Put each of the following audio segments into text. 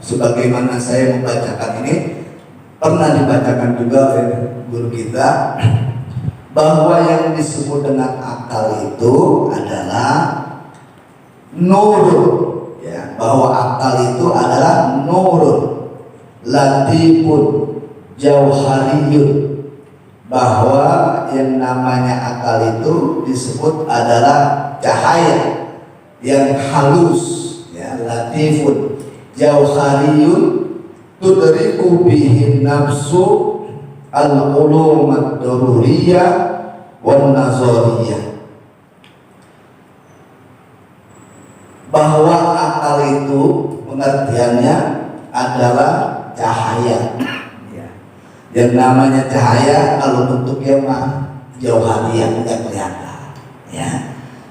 sebagaimana saya membacakan ini pernah dibacakan juga oleh guru kita, bahwa yang disebut dengan akal itu adalah nurun, ya, bahwa akal itu adalah nurun latifun jauhariyun, bahwa yang namanya akal itu disebut adalah cahaya yang halus, ya, latifun jauhariyun tudriku bihin nafsu al-ulum ad-daruriyah wan nazariyah, bahwa akal itu pengertiannya adalah cahaya, ya. Yang namanya cahaya kalau bentuknya mah jauhariyah, tidak kelihatan, ya.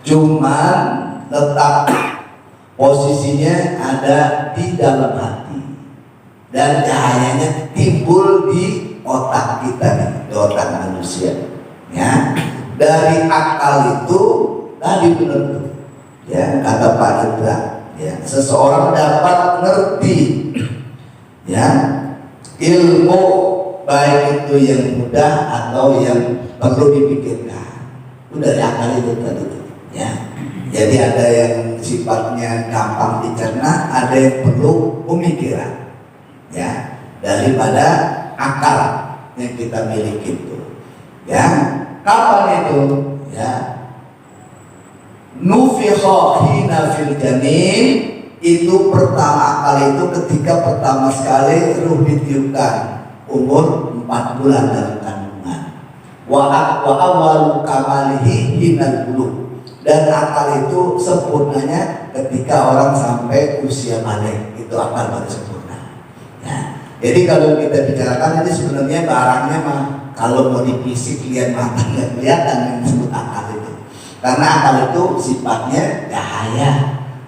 Cuman letak posisinya ada di dalam hati, dan cahayanya timbul di otak kita, di otak manusia, ya. Dari akal itu tadi benar, ya, kata Pak Indra, ya, seseorang dapat mengerti, ya, ilmu baik itu yang mudah atau yang perlu dipikirkan. Itu dari akal itu tadi, ya. Jadi ada yang sifatnya gampang dicerna, ada yang perlu pemikiran, ya, daripada akal yang kita miliki itu, ya. Kapan itu, ya? Nufikha hina fil janin, itu pertama kali itu ketika pertama sekali ruh ditiupkan umur 4 bulan dalam kandungan. Wa awwalu kamalihi hinal bulugh, dan akal itu sempurnanya ketika orang sampai usia balik, itu akal baru sempurna, ya. Jadi kalau kita bicarakan ini sebenarnya barangnya mah kalau mau difisik lihat mata nggak kelihatan yang disebut akal itu, karena akal itu sifatnya cahaya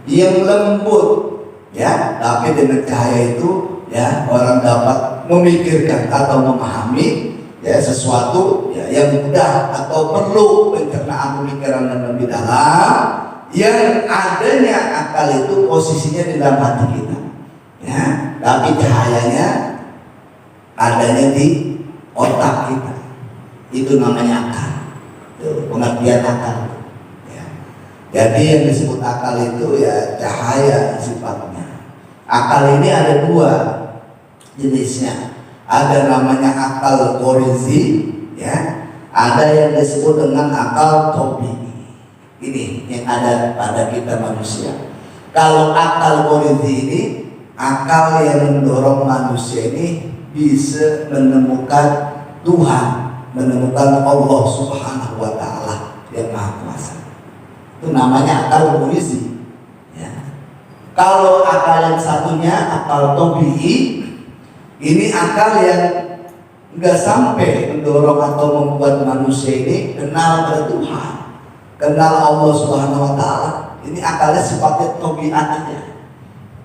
yang lembut, ya, tapi dengan cahaya itu, ya, orang dapat memikirkan atau memahami, ya, sesuatu, ya, yang mudah atau perlu pencernaan pemikiran yang lebih dalam, yang adanya akal itu posisinya di dalam hati kita, ya, tapi cahayanya adanya di otak kita. Itu namanya akal, itu pengertian akal, ya. Jadi yang disebut akal itu ya cahaya sifatnya. Akal ini ada 2 jenisnya, ada namanya akal qorizi, ya, ada yang disebut dengan akal tabii. Ini yang ada pada kita manusia. Kalau akal qorizi ini akal yang mendorong manusia ini bisa menemukan Tuhan, menemukan Allah Subhanahu wa Ta'ala yang Maha Kuasa. Itu namanya akal qorizi, ya. Kalau akal yang satunya akal tabii, ini akal yang enggak sampai mendorong atau membuat manusia ini kenal pada Tuhan, kenal Allah Subhanahu wa Ta'ala. Ini akalnya sifatnya tabiat aja,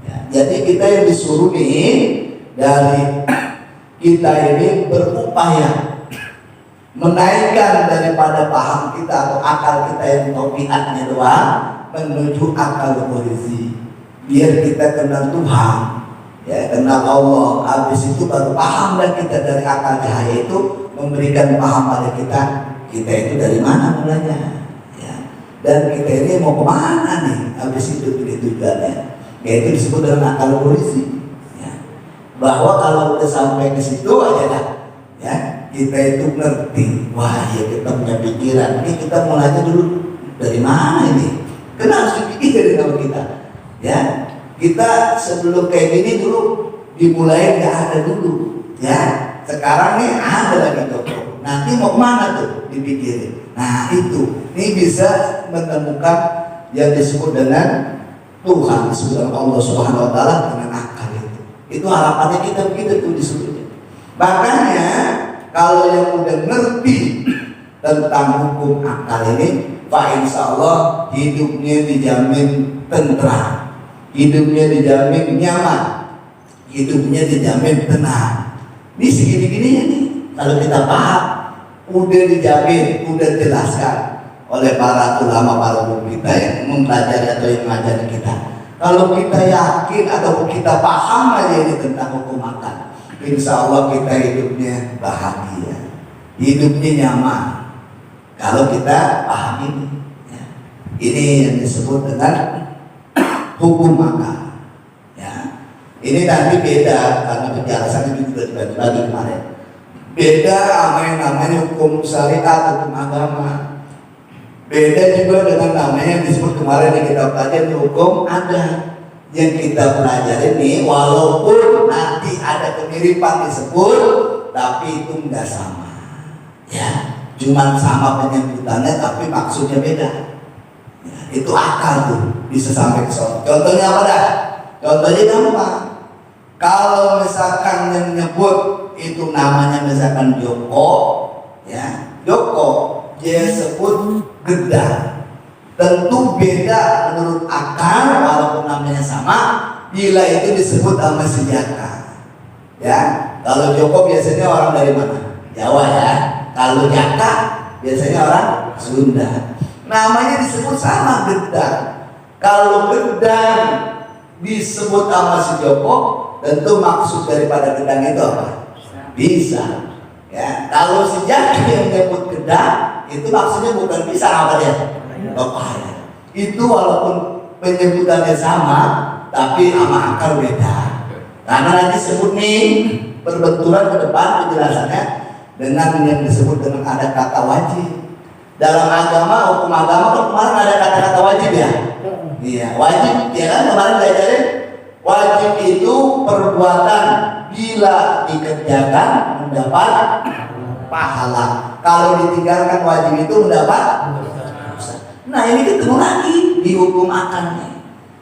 ya. Jadi kita yang disuruh nih dari kita ini berupaya menaikkan daripada paham kita atau akal kita yang tabiatnya doang menuju akal qorizi, biar kita kenal Tuhan, ya, kenal Allah. Habis itu baru paham dan kita dari akal cahaya itu memberikan paham pada kita itu dari mana mulanya, ya, dan kita ini mau kemana nih habis itu tujuannya, yaitu disebut dengan akal qorizi, ya. Bahwa kalau udah sampai ke situ aja dah, ya, kita itu ngerti, wah, ya, kita punya pikiran ini, kita mulainya dulu dari mana ini, karena harus dipikirin sama kita, ya. Kita sebelum kayak gini dulu dimulai nggak ada dulu, ya. Sekarang nih ada lagi toko. Nanti mau kemana tuh dipikirin. Nah itu, ini bisa menemukan yang disebut dengan Tuhan, disebut dengan Allah Subhanahu Wa Taala dengan akal itu. Itu harapannya kita begitu tuh disebutnya. Makanya kalau yang udah ngerti tentang hukum akal ini, Pak, insya Allah hidupnya dijamin tentram, hidupnya dijamin nyaman, hidupnya dijamin tenang. Ini segini-gininya nih, kalau kita paham, udah dijamin, udah jelaskan oleh para ulama, para guru kita yang mempelajari atau yang mengajari kita. Kalau kita yakin atau kita paham aja ini tentang hukum akal, insya Allah kita hidupnya bahagia, hidupnya nyaman. Kalau kita paham ini, ya. Ini yang disebut dengan hukum akal. Ya. Ini nanti beda karena penjelasannya juga dibagi-bagi kemarin. Beda sama yang namanya hukum syariat, hukum agama. Beda juga dengan namanya yang disebut kemarin yang kita pelajari hukum adat. Yang kita pelajari ini walaupun nanti ada kemiripan disebut, tapi itu enggak sama. Ya, cuma sama penyebutannya tapi maksudnya beda. Ya, itu akal tuh bisa sampai ke sana. Contohnya apa dah? Contohnya gampang. Kalau misalkan yang nyebut itu namanya misalkan Joko, ya Joko, dia sebut gedang. Tentu beda menurut akal walaupun namanya sama. Bila itu disebut sama senjata, ya. Kalau Joko biasanya orang dari mana? Jawa ya. Kalau Jaka biasanya orang Sunda. Namanya disebut sama gedang. Kalau gedang disebut sama si Joko, tentu maksud daripada gedang itu apa? Bisa. Ya, kalau si Jaka yang menyebut gedang, itu maksudnya bukan bisa apa dia? Pepaya. Itu walaupun penyebutannya sama, tapi sama akal beda. Karena nanti sebut nih berbenturan ke depan penjelasannya dengan yang disebut dengan ada kata wajib. Dalam agama, hukum agama kan kemarin ada kata-kata wajib ya. Iya, wajib ya kan kemarin belajarin. Wajib itu perbuatan bila dikerjakan mendapat pahala. Kalau ditinggalkan wajib itu mendapat. Nah ini ketemu lagi di hukum akalnya.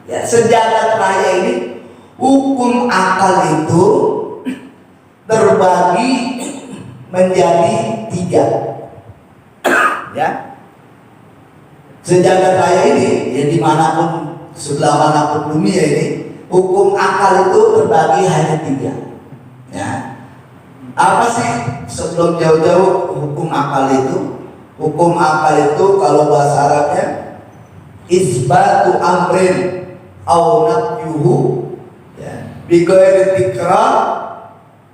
Ya, sejagat raya ini hukum akal itu terbagi menjadi 3. Ya, sejagat raya ini ya dimanapun sebelah manapun dunia ini hukum akal itu terbagi hanya 3. Ya, apa sih sebelum jauh-jauh hukum akal itu? Hukum akal itu kalau bahasa Arabnya isbatu amrin au nafyuhu, ya, bi ghairi tikrar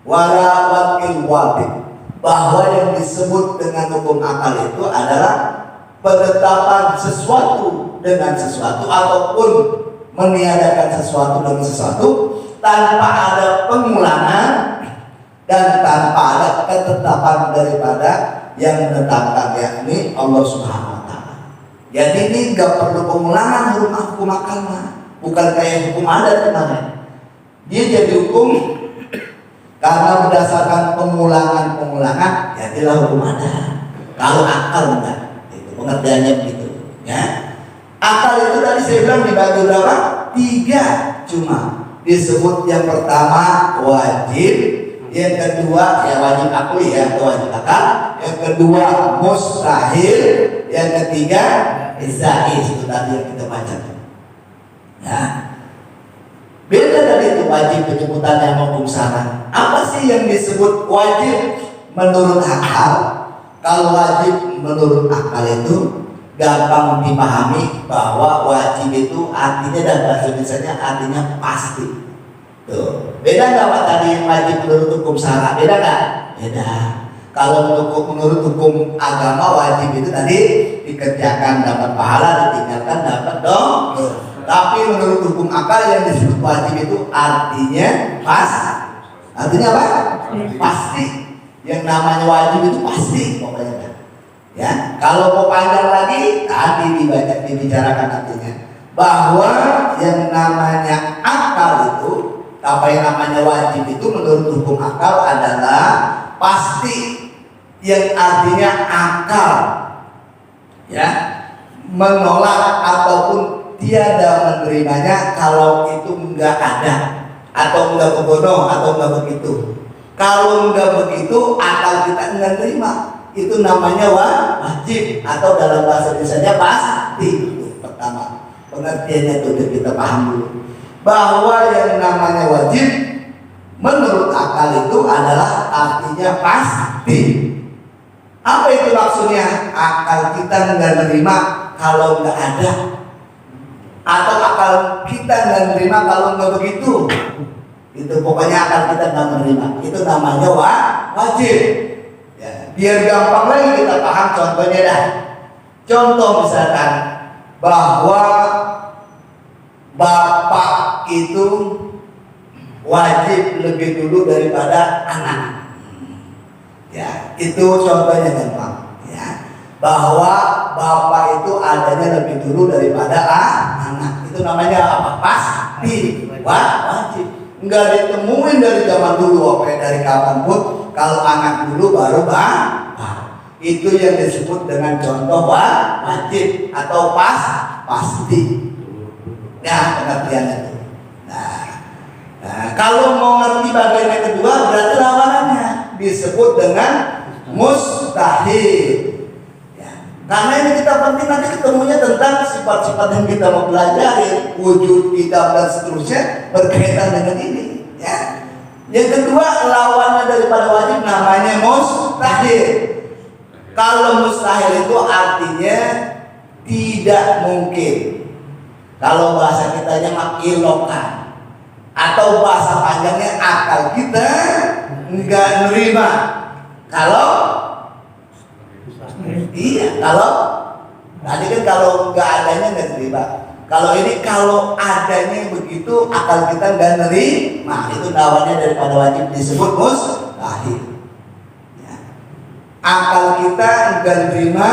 wala waqil waqi. Bahwa yang disebut dengan hukum akal itu adalah penetapan sesuatu dengan sesuatu ataupun meniadakan sesuatu dengan sesuatu tanpa ada pengulangan dan tanpa ada ketetapan daripada yang menetapkan, yakni Allah Subhanahu wa taala. Jadi ini enggak perlu pengulangan hukum akal, bukan kayak hukum adat kemarin. Dia jadi hukum karena berdasarkan pengulangan, jadilah hukum adat. Kalau akal enggak, itu pengertiannya begitu, ya. Akal itu tadi saya bilang dibagi berapa? 3 cuma. Disebut yang pertama wajib, yang kedua ya wajib akli ya atau wajib akal, yang kedua mustahil, yang ketiga jaiz. Itu tadi yang kita baca. Ya. Beda dari itu wajib penyebutannya maupun syarat. Apa sih yang disebut wajib menurut akal? Kalau wajib menurut akal itu gampang dipahami bahwa wajib itu artinya dan bahasa Indonesia artinya pasti. Tuh. Beda nggak Pak tadi yang wajib menurut hukum syara? Beda nggak? Beda. Kalau menurut hukum agama wajib itu tadi dikerjakan dapat pahala, ditinggalkan dapat dosa. Tapi menurut hukum akal yang disebut wajib itu artinya pasti. Artinya apa? Pasti. Yang namanya wajib itu pasti pokoknya. Ya, kalau mau panjang lagi tadi dibicarakan artinya bahwa yang namanya akal itu, apa yang namanya wajib itu menurut hukum akal adalah pasti, yang artinya akal ya menolak ataupun tiada menerimanya kalau itu enggak ada atau enggak begono atau enggak begitu. Kalau enggak begitu akal kita enggak terima, itu namanya wajib atau dalam bahasa Indonesia pasti. Itu pertama pengertiannya itu kita paham dulu bahwa yang namanya wajib menurut akal itu adalah artinya pasti. Apa itu maksudnya? Akal kita nggak nerima kalau nggak ada. atau akal kita nggak menerima kalau nggak begitu. Itu pokoknya akal kita nggak menerima. Itu namanya wajib. Ya, biar gampang lagi kita paham contohnya dah. Contoh misalkan bahwa bapak itu wajib lebih dulu daripada anak. Ya, itu contohnya gampang. Ya, bahwa bapak itu adanya lebih dulu daripada anak. Itu namanya apa? Pasti wajib. Enggak ditemuin dari zaman dulu, apa dari kapanpun. Kalau anak dulu baru bapak. Itu yang disebut dengan contoh wajib atau pasti. Nah, pengertiannya itu. Nah, kalau mau ngerti bagian yang kedua berarti lawanannya disebut dengan mustahil. Karena ini kita penting nanti ketemunya tentang sifat-sifat yang kita mau pelajari, wujud kita dan seterusnya berkaitan dengan ini. Ya. Yang kedua lawannya daripada wajib namanya mustahil. Kalau mustahil itu artinya tidak mungkin. Kalau bahasa kitanya makilokan atau bahasa panjangnya akal kita nggak nerima. Kalau tadi kan kalau nggak adanya nggak terima. Kalau ini kalau adanya begitu akal kita nggak nerima. Itu lawannya daripada wajib disebut mustahil. Ya. Akal kita nggak nerima,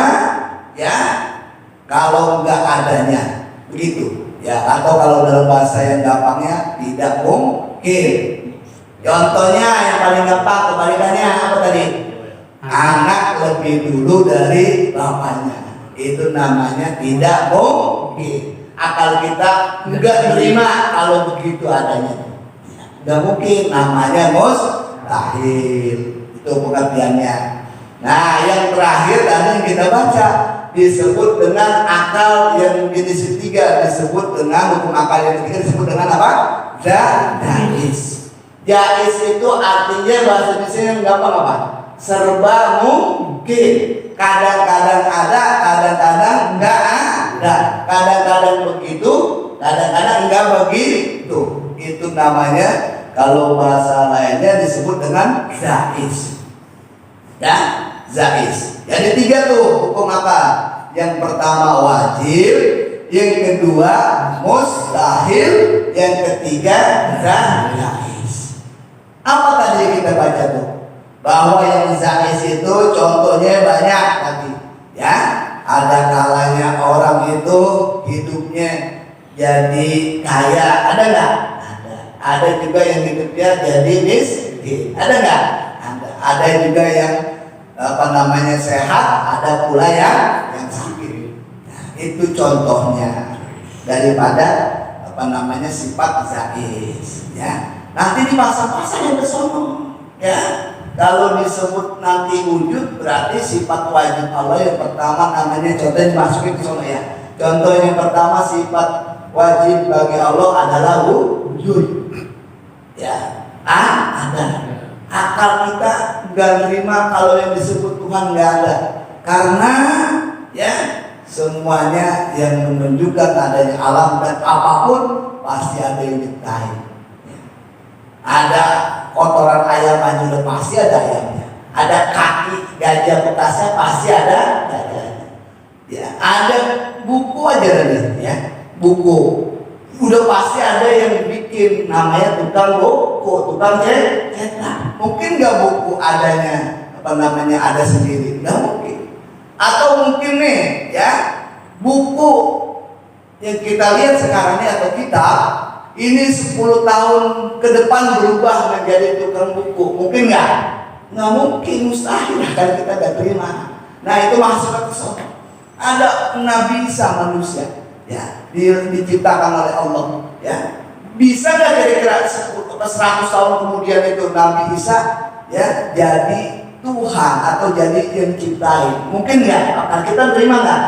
ya kalau nggak adanya begitu. Ya atau kalau dalam bahasa yang gampangnya tidak mungkin. Contohnya yang paling gampang kebalikannya apa tadi? Anak lebih dulu dari bapaknya. Itu namanya tidak mungkin. Akal kita enggak terima kalau begitu adanya. Enggak mungkin, namanya mustahil. Itu pengertiannya. Nah, yang terakhir tadi yang kita baca disebut dengan akal yang jenis ketiga, disebut dengan hukum akal yang ketiga disebut dengan apa? Jais. Jais itu artinya bahasa Indonesia yang gampang apa? Serba mungkin. Kadang-kadang ada, kadang-kadang enggak ada. Kadang-kadang begitu, kadang-kadang enggak begitu. Itu namanya kalau bahasa lainnya disebut dengan zais. Ya, zais. Jadi tiga tuh hukum apa? Yang pertama wajib, yang kedua mustahil, yang ketiga zais. Apa tadi yang kita baca tuh? Bahwa yang zais itu contohnya banyak tadi, ya. Ada kalanya orang itu hidupnya jadi kaya, ada nggak? Ada. Ada juga yang hidupnya jadi miskin, ada nggak? Ada. Ada juga yang sehat, ada pula yang sakit. Nah, itu contohnya daripada sifat zais, ya. Nanti di masa-masa yang bersono, ya. Kalau disebut nanti wujud berarti sifat wajib Allah yang pertama namanya contohnya dimasukin ke sana ya. Contoh yang pertama sifat wajib bagi Allah adalah wujud. Ya, ada. Akal kita nggak terima kalau yang disebut Tuhan nggak ada. Karena ya semuanya yang menunjukkan adanya alam dan apapun pasti ada yang diciptain. Ada kotoran ayam aja pasti ada ayamnya. Ada kaki gajah bekasnya pasti ada gajahnya. Ya, ada buku aja nih, ya. Buku. Udah pasti ada yang bikin namanya tukang buku, tukang cetak. Mungkin nggak buku adanya ada sendiri, nggak mungkin. Atau mungkin nih, ya buku yang kita lihat sekarang ini atau kitab ini 10 tahun ke depan berubah menjadi tukang buku, mungkin nggak? Nggak mungkin, mustahil akan kita nggak terima. Nah itu masuk ke sana. Ada Nabi Isa manusia, ya diciptakan oleh Allah, ya bisa nggak kira-kira 100 tahun kemudian itu Nabi Isa ya jadi Tuhan atau jadi yang ciptain? Mungkin nggak? Akan kita terima nggak?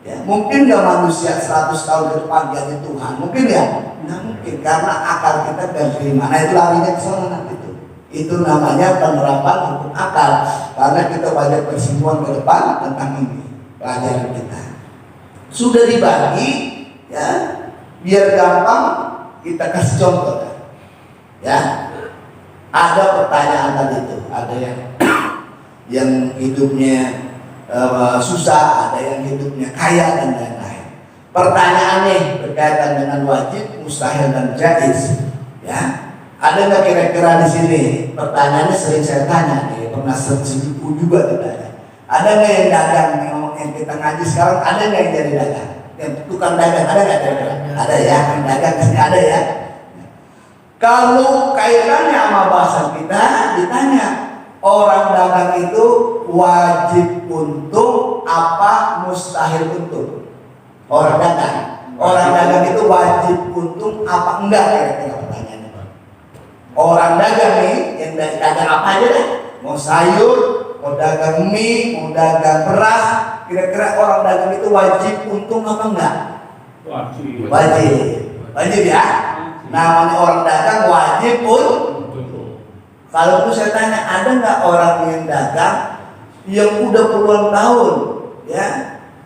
Ya, mungkin nggak manusia 100 tahun ke depan jadi Tuhan? Mungkin ya? Nggak mungkin, karena akal kita nggak terima. Nah itu larinya ke sana nanti itu. Itu namanya penerapan hukum akal. Karena kita banyak persinggungan ke depan tentang ini pelajaran kita. Sudah dibagi Ya, biar gampang kita kasih contoh ya. Ada pertanyaan tadi itu, ada yang hidupnya susah, ada yang hidupnya kaya dan lain-lain. Pertanyaannya berkaitan dengan wajib, mustahil dan jaiz. Ya, ada nggak kira-kira di sini? Pertanyaannya sering saya tanya, pernah sering juga ditanya. Ada nggak yang dagang yang kita ngaji sekarang? Ada nggak yang jadi dagang? Yang tukang dagang ada nggak kira-kira? Ada ya, yang dagang kesini ada ya. Kalau kaitannya sama bahasa kita, ditanya orang dagang itu wajib untung apa mustahil untung? Orang dagang itu wajib untung apa enggak kira-kira pertanyaannya? Orang dagang nih, yang dagang apa aja deh, mau sayur, mau dagang mie, mau dagang beras, kira-kira orang dagang itu wajib untung apa enggak? Wajib ya. Namanya orang dagang wajib untung. Kalau itu saya tanya, ada nggak orang yang dagang yang udah puluhan tahun ya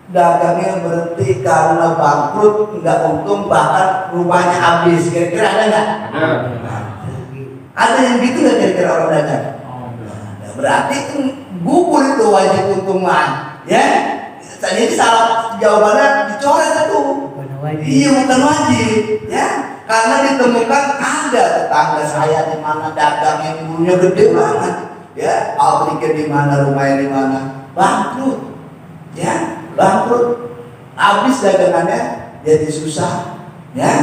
dagangnya berhenti karena bangkrut, nggak untung, bahkan rumahnya habis, kira-kira ada nggak? Ada yang gitu nggak kira-kira orang dagang? Nah, berarti gugur itu wajib untung mah, ya. Jadi salah jawabannya dicoret itu. Iya, bukan wajib, ya. Karena ditemukan ada tetangga saya di mana dagang yang dulunya gede banget, ya, pabriknya di mana, rumahnya di mana, bangkrut, ya. Bangkrut, habis dagangannya, jadi susah, ya.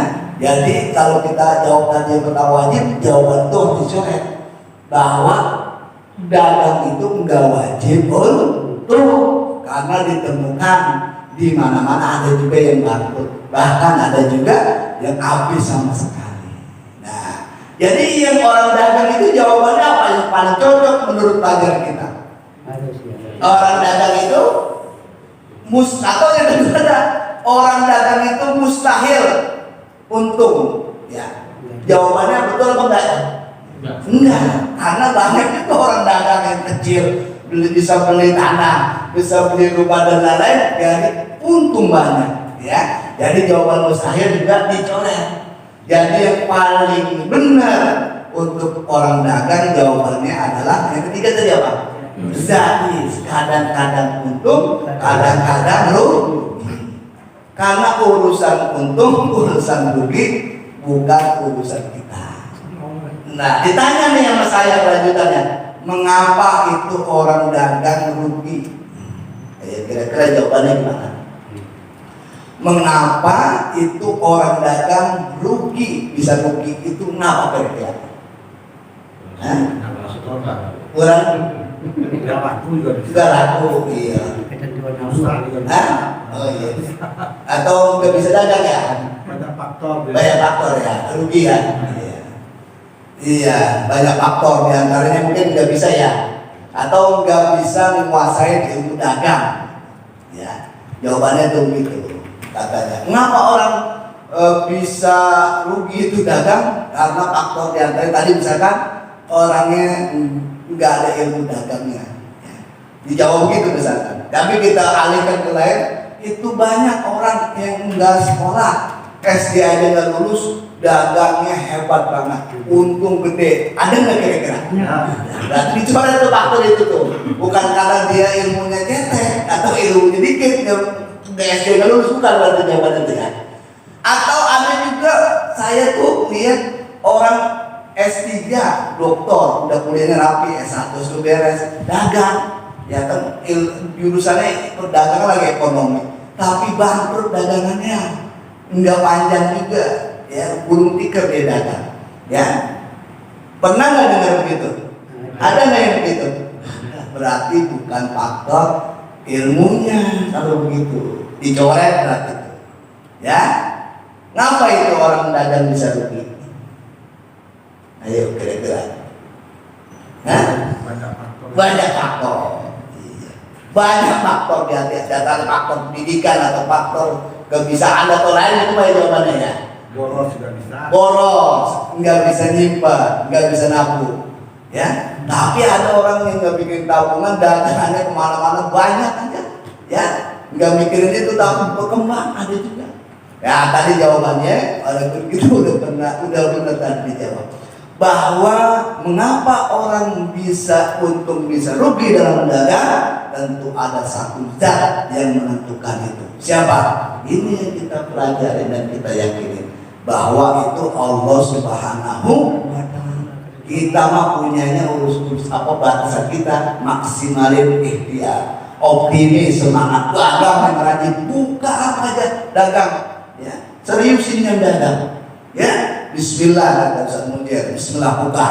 Jadi kalau kita jawab tadi yang pertama wajib, jawaban itu harus dicoret bahwa dagang itu enggak wajib untung, karena ditemukan di mana-mana ada juga yang bangkrut, bahkan ada juga yang habis sama sekali. Nah, jadi yang orang dagang itu jawabannya apa yang paling cocok menurut pelajaran kita? Orang dagang itu atau yang kedua, orang dagang itu mustahil untung, ya. Jawabannya betul apa enggak? Enggak, karena banyak itu orang dagang yang kecil bisa beli tanah, bisa beli rumah dan lain-lain, jadi untung banyak, ya. Jadi jawaban mustahil juga dicoret. Jadi yang paling benar untuk orang dagang jawabannya adalah yang ketiga tadi apa? Jaiz, kadang-kadang untung, kadang-kadang rugi. Karena urusan untung, urusan rugi bukan urusan kita. Nah, ditanya nih sama saya kelanjutannya, mengapa itu orang dagang rugi? Kira-kira jawabannya gimana? Mengapa itu orang dagang rugi? Bisa rugi itu kenapa kira-kira? Kurang? Tidak laku, iya. Oh iya. Atau nggak bisa dagang ya? Banyak faktor ya, rugi ya. Iya, banyak faktor, diantaranya mungkin nggak bisa ya, atau nggak bisa menguasai ilmu dagang. Ya, jawabannya tuh gitu katanya. Kenapa orang bisa rugi itu dagang? Karena faktor diantaranya tadi misalkan orangnya nggak ada ilmu dagangnya. Ya. Dijawab gitu misalkan. Tapi kita alihkan ke lain, itu banyak orang yang nggak sekolah, SD aja nggak lulus, dagangnya hebat banget, untung gede. Ada nggak kira-kira? Berarti dicoret tuh faktor itu tuh. Bukan karena dia ilmunya cetek atau ilmunya dikit, nggak SD nggak lulus, bukan berarti jawaban itu ya. Atau ada juga saya tuh lihat orang S3, doktor, udah kuliahnya rapi, S1 sudah beres, dagang, ya kan jurusannya perdagangan lagi ekonomi, tapi bangkrut dagangannya, nggak panjang juga. Ya, burung tikar dia dagang, ya. Pernah nggak dengar begitu? Ada nggak yang begitu? Berarti bukan faktor ilmunya kalau begitu, dicoret berarti itu, ya. Ngapa itu orang dagang bisa rugi? Ayo kira-kira. Banyak faktor. Banyak faktor di atas data faktor pendidikan atau faktor kebisaan atau lain itu apa jawabannya ya? Boros, nggak bisa nyimpan, nggak bisa nabung, ya. Tapi ada orang yang nggak bikin tabungan, dagangannya kemana-mana banyak aja, ya. Nggak mikirin itu tapi berkembang ada juga. Ya tadi jawabannya, walaupun kita udah benar tadi dijawab. Bahwa mengapa orang bisa untung bisa rugi dalam dagang, tentu ada satu zat yang menentukan itu. Siapa? Ini yang kita pelajari dan kita yakini bahwa itu Allah Subhanahu wa Ta'ala. Kita mah punyanya urus apa batasan kita, maksimalin ikhtiar, optimis, semangat, dagang yang rajin, buka apa aja dagang, ya seriusin yang dagang, ya Bismillah dagang kemudian Bismillah buka,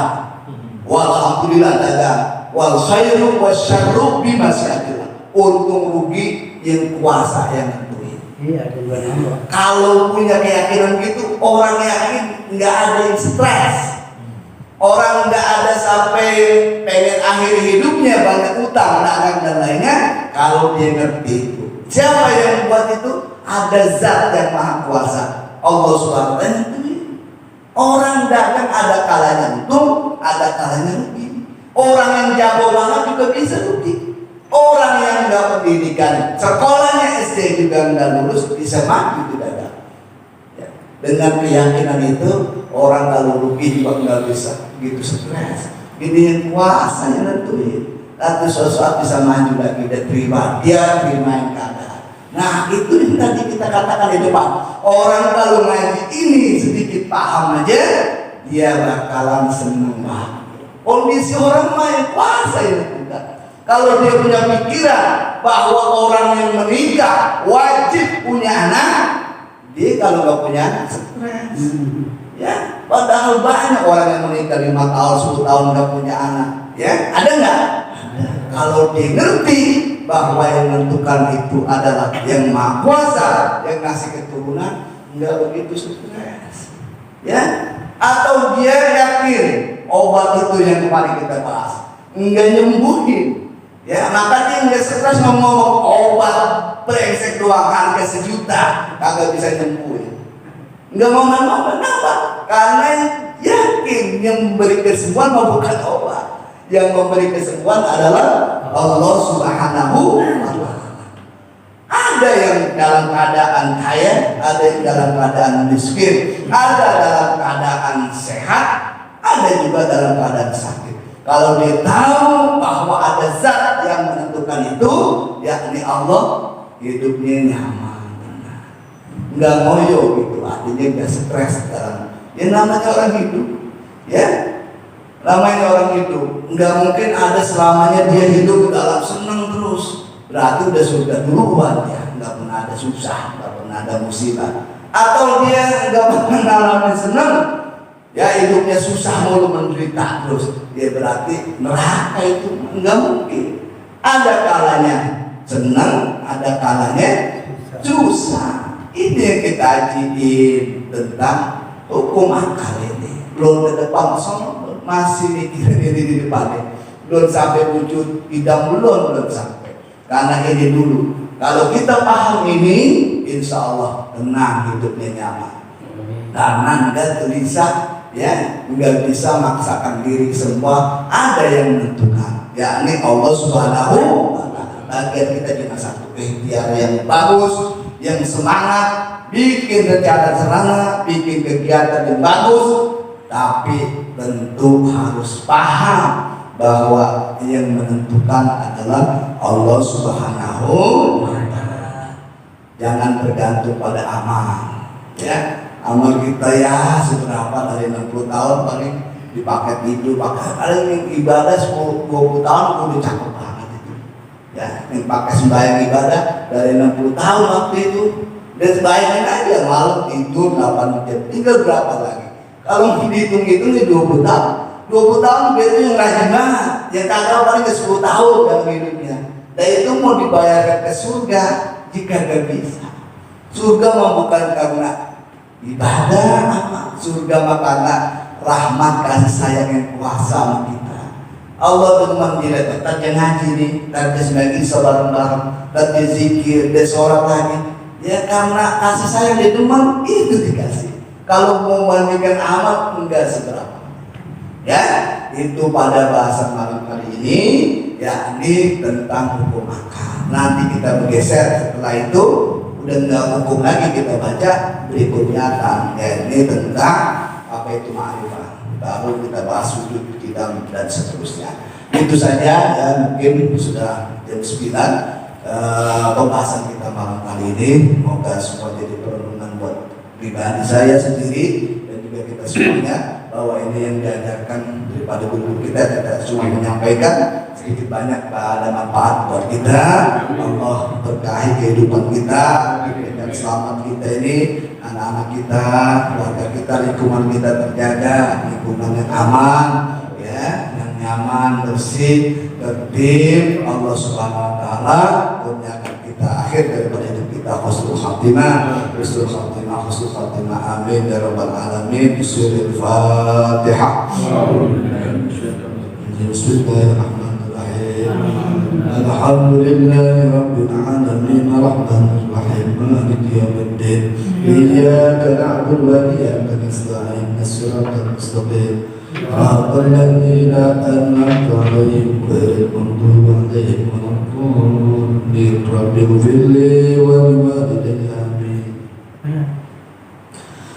walhamdulillah dagang, wal khairu wasyarru bimasyatillah, untung rugi yang kuasa yang nentuin. Iya, ada dua nama. Kalau punya keyakinan gitu, orang yakin nggak ada yang stres. Orang nggak ada sampai pengen akhir hidupnya banyak utang, dagang dan lainnya. Kalau dia ngerti itu, siapa yang buat itu? Ada zat yang maha kuasa, Allah Subhanahu wa Ta'ala. Orang dagang ada kalanya untung, ada kalanya rugi. Orang yang jago banget juga bisa rugi. Orang yang nggak pendidikan, sekolahnya SD juga nggak lulus, bisa mati di dagang. Ya. Dengan keyakinan itu, orang kalau rugi juga nggak bisa gitu stres. Ini yang kuasa yang nentuin. Tapi suatu saat bisa maju lagi dan terima, dia terima yang keadaan. Nah itu yang tadi kita katakan di depan. Orang kalau ngaji ini sedikit paham aja, dia bakalan seneng banget. Kondisi orang main kuasa yang nentukan. Kalau dia punya pikiran bahwa orang yang menikah wajib punya anak, dia kalau nggak punya anak stres. Ya, padahal banyak orang yang menikah 5 tahun, 10 tahun nggak punya anak. Ya, ada nggak? Kalau dia ngerti bahwa yang menentukan itu adalah yang maha kuasa, yang ngasih keturunan, nggak begitu stres. Ya, atau dia yakin obat itu yang kemarin kita bahas nggak nyembuhin. Ya, maka dia nggak stres ngomong obat brengsek doang harga 1 juta kagak bisa nyembuhin. Nggak mau kenapa? Karena yakin yang memberi kesembuhan bukan obat. Yang memberi kesembuhan adalah Allah Subhanahu wa Ta'ala. Ada yang dalam keadaan kaya, ada yang dalam keadaan miskin, ada dalam keadaan sehat, ada juga dalam keadaan sakit. Kalau dia tahu bahwa ada zat yang menentukan itu, yakni Allah, hidupnya nyaman, nggak ngoyo gitu, artinya nggak stres dalam. Ya namanya orang hidup, ya namanya orang hidup, nggak mungkin ada selamanya dia hidup dalam senang terus. Berarti udah surga duluan ya, nggak pernah ada susah, nggak pernah ada musibah. Atau dia nggak pernah ngalamin senang, ya hidupnya susah mulu menderita terus, dia berarti neraka itu nggak mungkin. Ada kalanya senang, ada kalanya susah. Ini yang kita ajiin tentang hukum akal ini. Belum ke depan, masih mikirin ini di depannya. Belum sampai wujud idam, belum sampai. Karena ini dulu. Kalau kita paham ini, insya Allah tenang hidupnya nyaman. Karena enggak bisa, ya, enggak bisa maksakan diri semua. Ada yang menentukan, yakni Allah Subhanahu wa Ta'ala. Bagian kita cuma satu, ikhtiar yang bagus, yang semangat, bikin rencana serana, bikin kegiatan yang bagus, tapi tentu harus paham bahwa yang menentukan adalah Allah Subhanahu wa Ta'ala. Jangan bergantung pada amal, ya. Amal kita ya seberapa dari 60 tahun paling dipakai tidur, paling yang ibadah 10-20 tahun udah cakep banget itu. Ya, yang pakai sembahyang ibadah dari 60 tahun waktu itu, dan sembahyangin aja malam tidur 8 jam, tinggal berapa lagi? Kalau dihitung-hitung ini 20 tahun. 20 tahun itu yang rajin banget, yang kagak paling ke 10 tahun dalam hidupnya. Dan itu mau dibayarkan ke surga jika gak bisa. Surga mah bukan karena ibadah apa, surga mah karena rahmat kasih sayang yang kuasa sama kita. Allah teman tidak tadi ngaji nih, tadi sembahyang bareng-bareng, tadi zikir, tadi sholat lagi. Ya karena kasih sayang dia teman itu dikasih. Kalau mau membandingkan amal enggak seberapa. Ya, itu pada bahasan malam kali ini, yakni tentang hukum akal. Nanti kita bergeser setelah itu Udah nggak hukum lagi kita baca berikutnya ini tentang apa itu ma'rifah. Baru kita bahas sudut kita dan seterusnya. Itu saja ya, mungkin sudah jam 9 pembahasan kita malam kali ini. Semoga semua jadi perenungan buat pribadi saya sendiri dan juga kita semuanya, bahwa ini yang diajarkan daripada guru kita cuma menyampaikan, sedikit banyak ada manfaat buat kita. Allah berkahi kehidupan kita, dan selamat kita ini, anak-anak kita, keluarga kita, lingkungan kita terjaga, lingkungan yang aman ya, yang nyaman, bersih, tertib. Allah Subhanahu wa taala kurniakan kita akhir daripada hidup kita husnul khatimah, husnul khatimah, husnul khatimah, amin ya rabbal alamin. Bismillahirrahmanirrahim. Bismillahirrahmanirrahim. Alhamdulillahi rabbil alamin, arrahmanir rahim, maliki yaumiddin, iyyaka na'budu wa iyyaka nasta'in, ihdinas mustaqim, siratal ladzina an'amta 'alaihim ghairil maghdubi 'alaihim waladdallin. Rabbighfirli wa liwalidayya.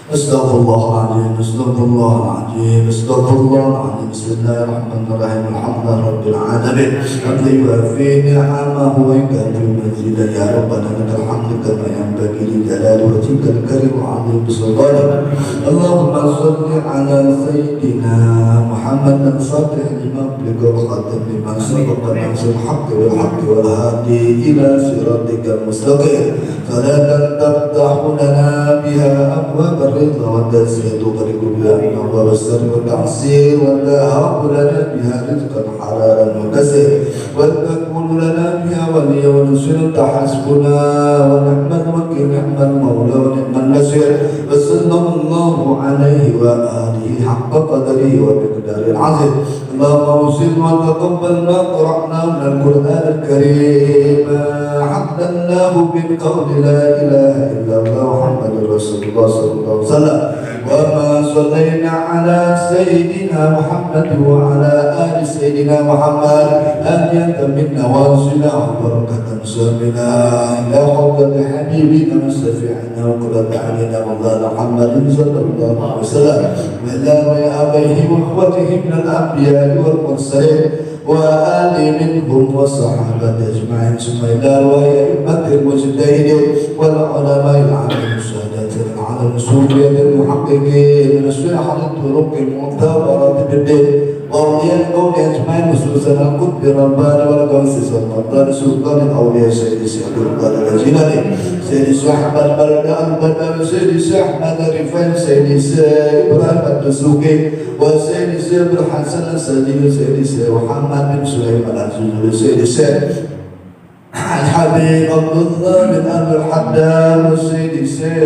Astaghfirullahaladzim, astaghfirullahaladzim, astaghfirullahaladzim. Bismillahirrahmanirrahim. Alhamdulillah rabbil alamin. Hamdan yuwaffi ni'amahu wa yukafi mazidah. Ya Rabbana lakal hamdu kama yanbaghi li jalali wajhikal karim wa 'azimi sultanik. Allahumma shalli ala sayyidina Muhammad al-Fatih lima ughliqa wal khatim lima sabaqa nasrul haqqi wal haqqi wal hadi ila siratikal mustaqim. Salatan taftahu lana biha abwab الرضا والتزكية تغرق بها من أبواب السر والتعسير، وتهب لنا بها رزقا حلالا وكسر، وتكون لنا بها وليا ونصيرا حسبنا ونعم الوكيل، نعم المولى ونعم النصير. وصلى الله عليه وآله حق قدره ومقداره العظيم. اللهم وصل وتقبل ما قرأنا من القرآن الكريم، حمدناه بالقول لا إله إلا الله محمد رسول الله صلى الله عليه وسلم. وما صلينا على سيدنا محمد وعلى آل سيدنا محمد أن يتمنى واصلنا وبركة سامنا إلى حضرة حبيبنا وشفيعنا وقرة أعيننا مولانا محمد صلى الله عليه وسلم، وإلى أبيه وإخوته من الأنبياء والمرسلين وآل منهم والصحابة أجمعين، ثم إلى أئمة المجتهدين والعلماء العاملين السادات العالم الصوفية المحققين نصيحة الطرق المعتبرة بالدين وأولياء القوم أجمعين، خصوصا القطب الرباني والقوس السلطان سلطان الأولياء سيدي سعد القادر الجيلاني، سيدي أحمد البرداء البدر، سيدي أحمد الرفاعي، سيدي إبراهيم الدسوقي، وسيدي سيد الحسن السدي، سيدي محمد بن سليمان العزيز، سيدي سيد الحبيب عبد الله بن أبي الحداد، وسيدي سيدي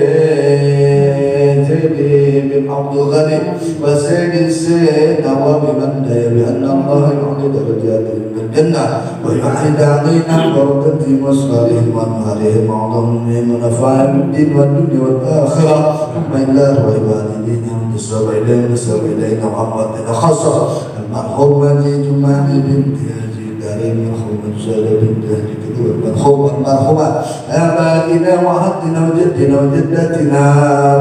بن عبد الغني، وسيدي سيد نواب من دعي بأن الله يعلي درجاتهم في الجنة ويعيد علينا بركة في مصالحهم وأنوارهم وعظمهم ونفعهم الدين والدنيا والآخرة. ثم إلى والدينا ونسب إلينا وأمتنا خاصة المرحومة جماني بنت كريم مرحومة سالة بنت مرحومة آبائنا وحدنا وجدنا وجدتنا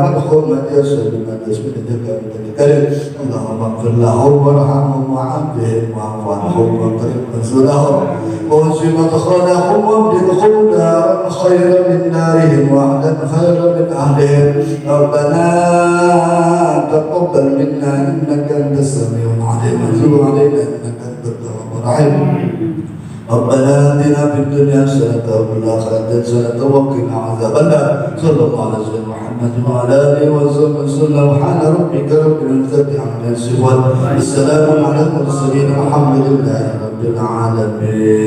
مرحومة يا سيدنا بسمتك الكريم. اللهم اغفر لهم وارحمهم وعافهم واعف عنهم واكرم نزلهم ووسع مدخلهم وابدلهم دارا خيرا من دارهم واهلا خيرا من اهلهم. ربنا تقبل منا انك انت السميع العليم وتب علينا انك انت التواب الرحيم. ربنا آتنا في الدنيا حسنة وفي الآخرة حسنة وقنا عذاب النار. صلى الله على سيدنا محمد وعلى آله وصحبه وسلم. سبحان ربك رب العزة عما يصفون، السلام على المرسلين والحمد لله رب العالمين.